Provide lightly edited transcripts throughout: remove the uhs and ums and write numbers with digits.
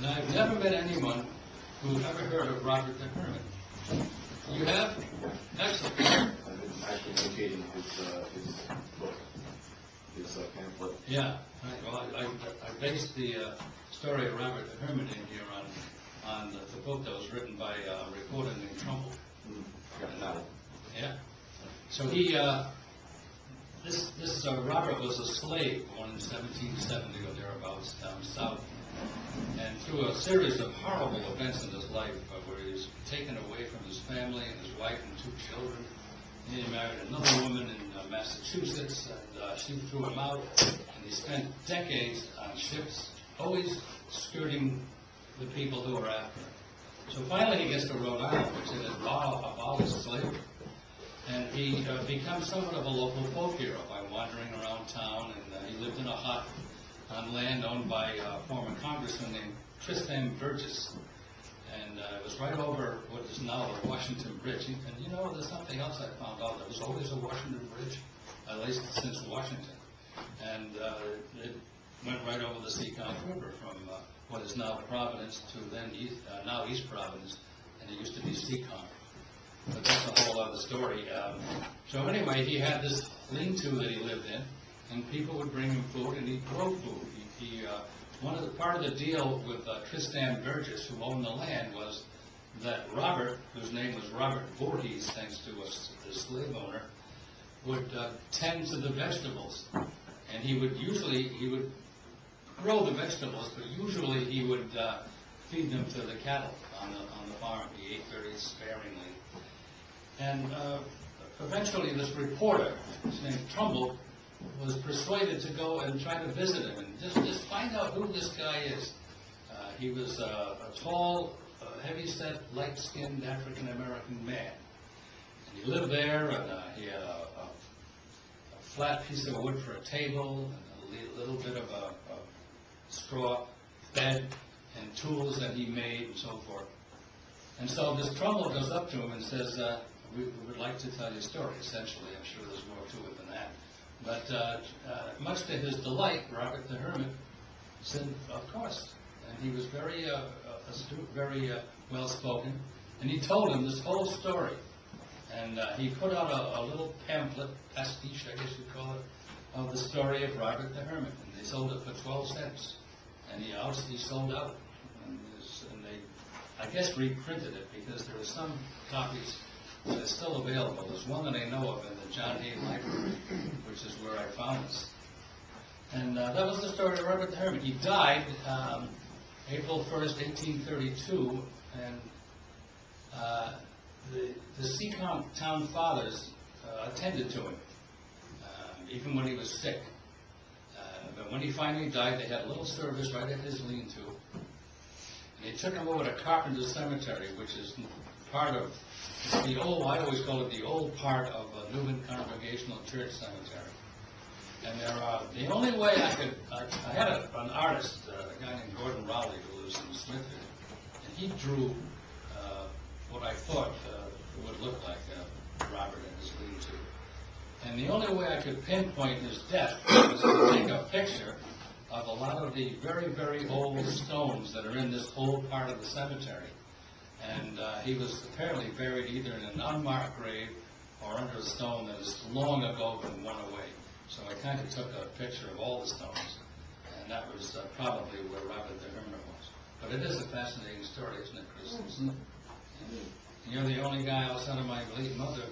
And I've never met anyone who ever heard of Robert the Hermit. You have? Excellent. I've been actually notating his book, his pamphlet. Yeah, right. Well, I based the story of Robert the Hermit in here on the book that was written by a reporter named Trumbull. Yeah. So he, this Robert was a slave born in 1770 or thereabouts down south. And through a series of horrible events in his life, where he was taken away from his family and his wife and 2 children, and he married another woman in Massachusetts, and she threw him out, and he spent decades on ships, always skirting the people who were after him. So finally he gets to Rhode Island, which had abolished slavery, and he becomes somewhat of a local folk hero by wandering around town, and he lived in a hut on land owned by a former congressman named Tristan Burgess, and it was right over what is now the Washington Bridge. And you know, there's something else I found out. There was always a Washington Bridge, at least since Washington, and it went right over the Seekonk River from what is now Providence to then now East Providence, and it used to be Seekonk. But that's a whole other story. So anyway, he had this lean-to that he lived in, and people would bring him food, and he'd grow food. Part of the deal with Tristan Burgess, who owned the land, was that Robert, whose name was Robert Voorhees, thanks to the slave owner, would tend to the vegetables, and he would grow the vegetables, but usually he would feed them to the cattle on the farm. He ate very sparingly, and eventually this reporter, his name Trumbull, was persuaded to go and try to visit him and just find out who this guy is. He was a tall, heavy-set, light-skinned African-American man. And he lived there, and he had a flat piece of wood for a table, and a little bit of a straw bed, and tools that he made, and so forth. And so this Trumbull goes up to him and says, we would like to tell you a story, essentially. I'm sure there's more to it than that. But much to his delight, Robert the Hermit said, of course. And he was very astute, very well-spoken. And he told him this whole story. And he put out a little pamphlet, pastiche, I guess you'd call it, of the story of Robert the Hermit. And they sold it for 12 cents. And he sold out. And they, I guess, reprinted it, because there are some copies that are still available. There's one that I know of in the John Hay Library, which is where I found this. And that was the story of Robert the Hermit. He died April 1st, 1832, and the Seekonk town fathers attended to him, even when he was sick. But when he finally died, they had a little service right at his lean-to. And they took him over to Carpenter Cemetery, which is part of the old, I always call it the old part of Newman Congregational Church Cemetery. And there are, the only way I had an artist, a guy named Gordon Rowley, who lives in Smithfield, and he drew what I thought would look like Robert and his lean-to. And the only way I could pinpoint his death was to take a picture of a lot of the very, very old stones that are in this old part of the cemetery. And he was apparently buried either in an unmarked grave or under a stone that has long ago been worn away. So I kind of took a picture of all the stones, and that was probably where Robert the Hermit was. But it is a fascinating story, isn't it, Chris? And you're the only guy outside of my late mother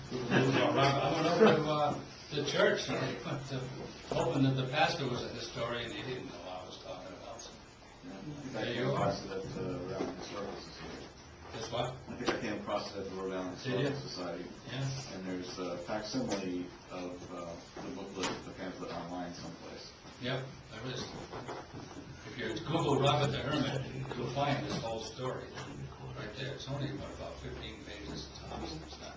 who knew about Robert. I went over to the church, and I went to hoping that the pastor was a historian. He didn't know what I was talking about. So. There you are. Around Historical Society. Guess what? I think I came across it at the Rhode Island Historical Society. Yeah. And there's a facsimile of the booklet, the pamphlet online someplace. Yep, there is. If you Google Robert the Hermit, you'll find this whole story right there. It's only about 15 pages tops. It's not